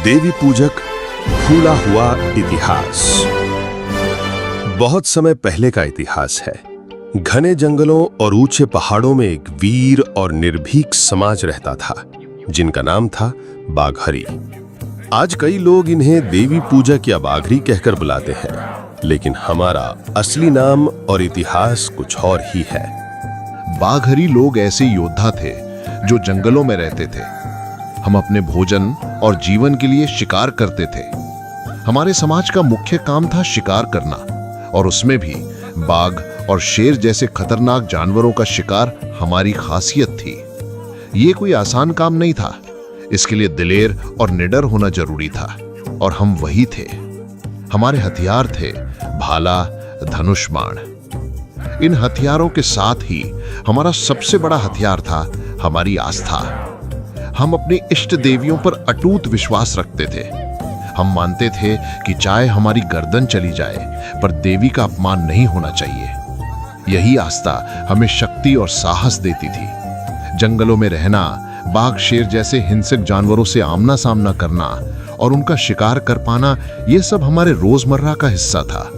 देवी पूजक फूला हुआ इतिहास। बहुत समय पहले का इतिहास है। घने जंगलों और ऊंचे पहाड़ों में एक वीर और निर्भीक समाज रहता था जिनका नाम था बाघरी। आज कई लोग इन्हें देवी पूजक या बाघरी कहकर बुलाते हैं, लेकिन हमारा असली नाम और इतिहास कुछ और ही है। बाघरी लोग ऐसे योद्धा थे जो जंगलों में रहते थे। हम अपने भोजन और जीवन के लिए शिकार करते थे। हमारे समाज का मुख्य काम था शिकार करना, और उसमें भी बाघ और शेर जैसे खतरनाक जानवरों का शिकार हमारी खासियत थी। ये कोई आसान काम नहीं था। इसके लिए दिलेर और निडर होना जरूरी था, और हम वही थे। हमारे हथियार थे भाला, धनुष, बाण। इन हथियारों के साथ ही हमारा सबसे बड़ा हथियार था हमारी आस्था। हम अपनी इष्ट देवियों पर अटूट विश्वास रखते थे। हम मानते थे कि चाहे हमारी गर्दन चली जाए, पर देवी का अपमान नहीं होना चाहिए। यही आस्था हमें शक्ति और साहस देती थी। जंगलों में रहना, बाघ शेर जैसे हिंसक जानवरों से आमना सामना करना और उनका शिकार कर पाना, यह सब हमारे रोजमर्रा का हिस्सा था।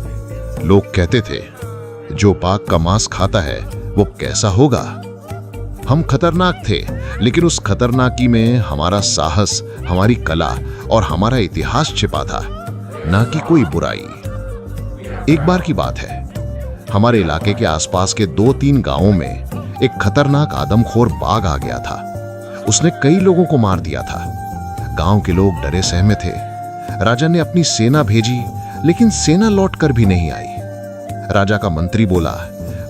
लोग कहते थे, जो बाघ का मांस खाता है वो कैसा होगा। हम खतरनाक थे, लेकिन उस खतरनाकी में हमारा साहस, हमारी कला और हमारा इतिहास छिपा था, ना कि कोई बुराई। एक बार की बात है, हमारे इलाके के आसपास के 2-3 गांवों में एक खतरनाक आदमखोर बाघ आ गया था। उसने कई लोगों को मार दिया था। गांव के लोग डरे सहमे थे। राजा ने अपनी सेना भेजी, लेकिन सेना लौट कर भी नहीं आई। राजा का मंत्री बोला,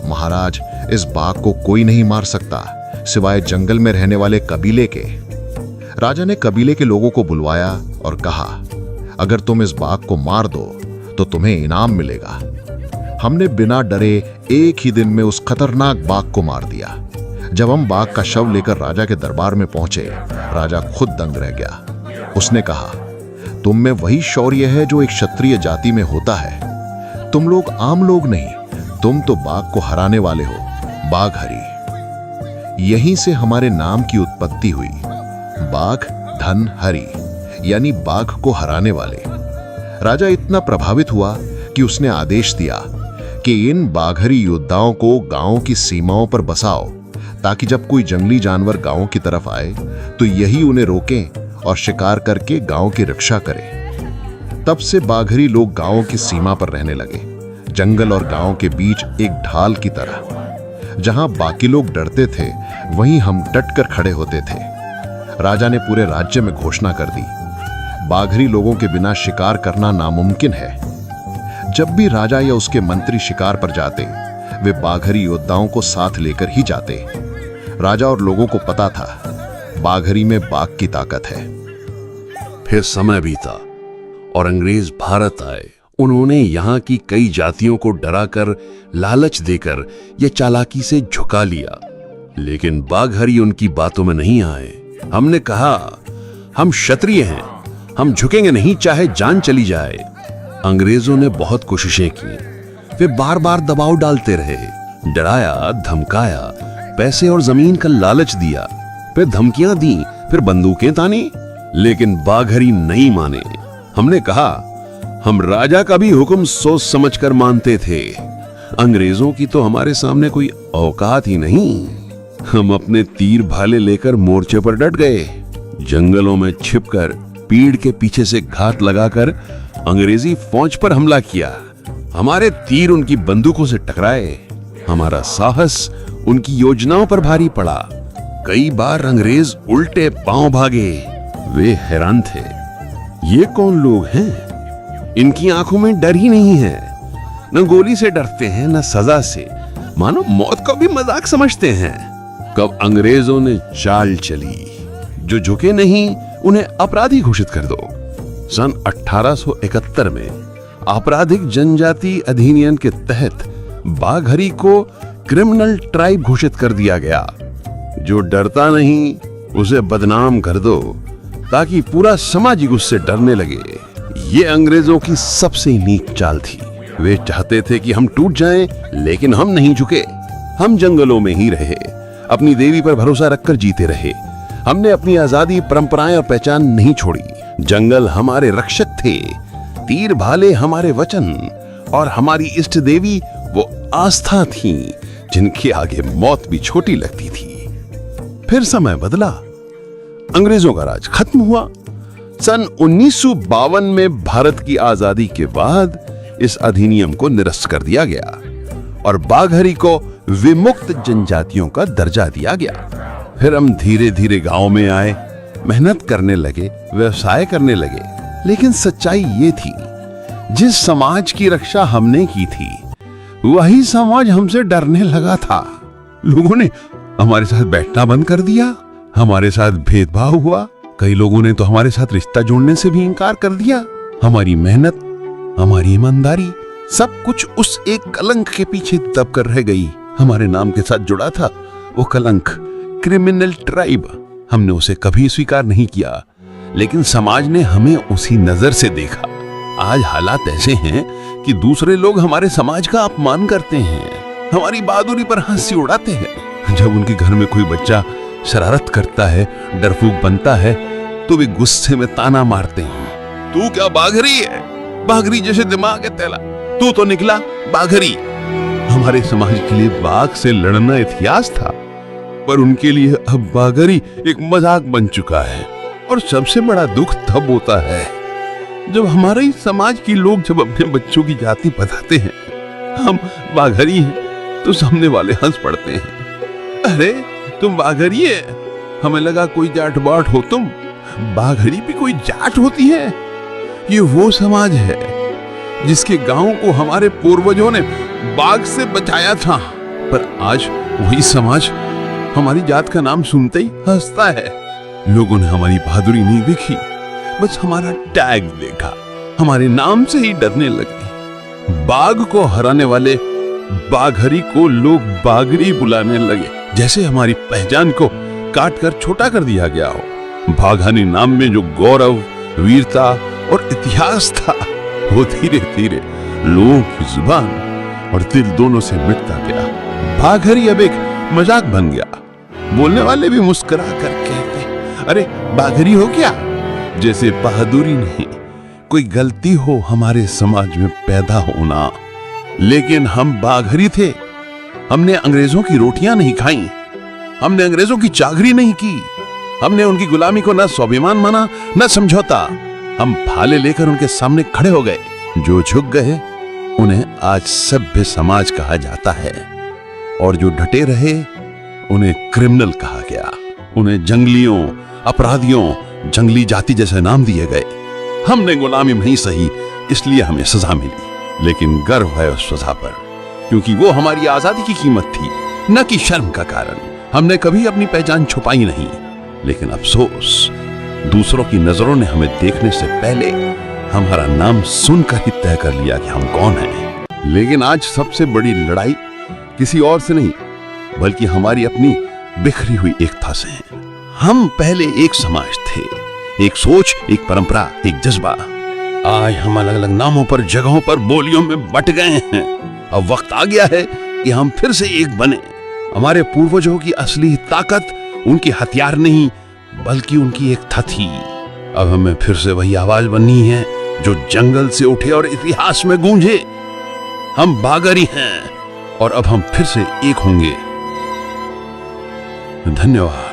महाराज, इस बाघ को कोई नहीं मार सकता सिवाय जंगल में रहने वाले कबीले के। राजा ने कबीले के लोगों को बुलवाया और कहा, अगर तुम इस बाघ को मार दो तो तुम्हें इनाम मिलेगा। हमने बिना डरे एक ही दिन में उस खतरनाक बाघ को मार दिया। जब हम बाघ का शव लेकर राजा के दरबार में पहुंचे, राजा खुद दंग रह गया। उसने कहा, तुम में वही शौर्य है जो एक क्षत्रिय जाति में होता है। तुम लोग आम लोग नहीं, तुम तो बाघ को हराने वाले हो, बाघरी। यहीं से हमारे नाम की उत्पत्ति हुई, बाघ धन हरि, यानी बाघ को हराने वाले। राजा इतना प्रभावित हुआ कि उसने आदेश दिया कि इन बाघरी योद्धाओं को गांव की सीमाओं पर बसाओ, ताकि जब कोई जंगली जानवर गांव की तरफ आए तो यही उन्हें रोकें और शिकार करके गांव की रक्षा करें। तब से बाघरी लोग गांव की सीमा पर रहने लगे, जंगल और गांव के बीच एक ढाल की तरह। जहां बाकी लोग डरते थे, वहीं हम डटकर खड़े होते थे। राजा ने पूरे राज्य में घोषणा कर दी, बाघरी लोगों के बिना शिकार करना नामुमकिन है। जब भी राजा या उसके मंत्री शिकार पर जाते, वे बाघरी योद्धाओं को साथ लेकर ही जाते। राजा और लोगों को पता था, बाघरी में बाघ की ताकत है। फिर समय बीता और अंग्रेज भारत आए। उन्होंने यहाँ की कई जातियों को डराकर, लालच देकर ये चालाकी से झुका लिया, लेकिन बाघरी उनकी बातों में नहीं आए। हमने कहा, हम क्षत्रिय हैं, हम झुकेंगे नहीं चाहे जान चली जाए। अंग्रेजों ने बहुत कोशिशें की। वे बार बार दबाव डालते रहे, डराया, धमकाया, पैसे और जमीन का लालच दिया, फिर धमकियां दी, फिर बंदूकें तानी, लेकिन बाघरी नहीं माने। हमने कहा, हम राजा का भी हुक्म सोच समझकर मानते थे। अंग्रेजों की तो हमारे सामने कोई औकात ही नहीं। हम अपने तीर भाले लेकर मोर्चे पर डट गए। जंगलों में छिपकर, पीड़ के पीछे से घात लगाकर अंग्रेजी फौज पर हमला किया। हमारे तीर उनकी बंदूकों से टकराए। हमारा साहस उनकी योजनाओं पर भारी पड़ा। कई बार अंग्रेज उल्टे पांव भागे। वे हैरान थे, ये कौन लोग हैं? इनकी आंखों में डर ही नहीं है। न गोली से डरते हैं, न सजा से, मानो मौत को भी मजाक समझते हैं। कब अंग्रेजों ने चाल चली, जो झुके नहीं उन्हें अपराधी घोषित कर दो। सन 1871 में आपराधिक जनजाति अधिनियम के तहत बाघरी को क्रिमिनल ट्राइब घोषित कर दिया गया। जो डरता नहीं उसे बदनाम कर दो, ताकि पूरा समाज ही उससे डरने लगे। ये अंग्रेजों की सबसे नीच चाल थी। वे चाहते थे कि हम टूट जाएं, लेकिन हम नहीं झुके। हम जंगलों में ही रहे, अपनी देवी पर भरोसा रखकर जीते रहे। हमने अपनी आजादी, परंपराएं और पहचान नहीं छोड़ी। जंगल हमारे रक्षक थे, तीर भाले हमारे वचन और हमारी इष्ट देवी वो आस्था थी जिनके आगे मौत भी छोटी लगती थी। फिर समय बदला, अंग्रेजों का राज खत्म हुआ। सन 1952 में भारत की आजादी के बाद इस अधिनियम को निरस्त कर दिया गया और बाघरी को विमुक्त जनजातियों का दर्जा दिया गया। फिर हम धीरे धीरे गांव में आए, मेहनत करने लगे, व्यवसाय करने लगे। लेकिन सच्चाई ये थी, जिस समाज की रक्षा हमने की थी वही समाज हमसे डरने लगा था। लोगों ने हमारे साथ बैठना बंद कर दिया, हमारे साथ भेदभाव हुआ, कई लोगों ने तो हमारे साथ रिश्ता जोड़ने से भी इनकार कर दिया। हमारी मेहनत, हमारी ईमानदारी, सब कुछ उस एक कलंक के पीछे दब कर रह गई। हमारे नाम के साथ जुड़ा था वो कलंक, क्रिमिनल ट्राइब। हमने उसे कभी स्वीकार नहीं किया, लेकिन समाज ने हमें उसी नजर से देखा। आज हालात ऐसे हैं कि दूसरे लोग हमारे समाज का अपमान करते हैं, हमारी बहादुरी पर हंसी उड़ाते हैं। जब उनके घर में कोई बच्चा शरारत करता है, डरफूक बनता है, तो वे गुस्से में ताना मारते हैं, तू क्या बाघरी है? बाघरी जैसे दिमाग है तेरा, तू तो निकला बाघरी। हमारे समाज के लिए बाघ से लड़ना इतिहास था, पर उनके लिए अब बाघरी एक मजाक बन चुका है। और सबसे बड़ा दुख तब होता है जब हमारे ही समाज के लोग जब अपने बच्चों की जाति बताते हैं, हम बाघरी हैं, तो सामने वाले हंस पड़ते हैं, अरे तुम बाघरी है, हमें लगा कोई जाट बाट हो तुम। बाघरी भी कोई जाट होती है? ये वो समाज है जिसके गांव को हमारे पूर्वजों ने बाघ से बचाया था, पर आज वही समाज हमारी जात का नाम सुनते ही हंसता है। लोगों ने हमारी बहादुरी नहीं देखी, बस हमारा टैग देखा, हमारे नाम से ही डरने लगे। बाघ को हराने वाले बाघरी को लोग बाघरी बुलाने लगे, जैसे हमारी पहचान को काट कर छोटा कर दिया गया हो। बाघानी नाम में जो गौरव, वीरता और इतिहास था, वो धीरे धीरे लोगों की जुबान और दिल दोनों से मिटता गया। बाघरी अब एक मजाक बन गया। बोलने वाले भी मुस्कुरा कर कहते, अरे बाघरी हो क्या? जैसे बहादुरी नहीं, कोई गलती हो हमारे समाज में पैदा होना। लेकिन हम बाघरी थे, हमने अंग्रेजों की रोटियां नहीं खाई, हमने अंग्रेजों की चाकरी नहीं की, हमने उनकी गुलामी को न स्वाभिमान माना न समझौता। हम भाले लेकर उनके सामने खड़े हो गए। जो झुक गए उन्हें आज सभ्य समाज कहा जाता है, और जो डटे रहे उन्हें क्रिमिनल कहा गया। उन्हें जंगलियों, अपराधियों, जंगली जाति जैसे नाम दिए गए। हमने गुलामी नहीं सही, इसलिए हमें सजा मिली, लेकिन गर्व है उस सजा पर, क्योंकि वो हमारी आजादी की कीमत थी, न कि शर्म का कारण। हमने कभी अपनी पहचान छुपाई नहीं, लेकिन अफसोस, दूसरों की नजरों ने हमें देखने से पहले हमारा नाम सुनकर ही तय कर लिया कि हम कौन हैं। लेकिन आज सबसे बड़ी लड़ाई किसी और से नहीं, बल्कि हमारी अपनी बिखरी हुई एकता से है। हम पहले एक समाज थे, एक सोच, एक परंपरा, एक जज्बा। आज हम अलग अलग नामों पर, जगहों पर, बोलियों में बट गए हैं। अब वक्त आ गया है कि हम फिर से एक बने। हमारे पूर्वजों की असली ताकत उनकी हथियार नहीं, बल्कि उनकी एकता थी। अब हमें फिर से वही आवाज बननी है जो जंगल से उठे और इतिहास में गूंजे। हम बाघरी हैं और अब हम फिर से एक होंगे। धन्यवाद।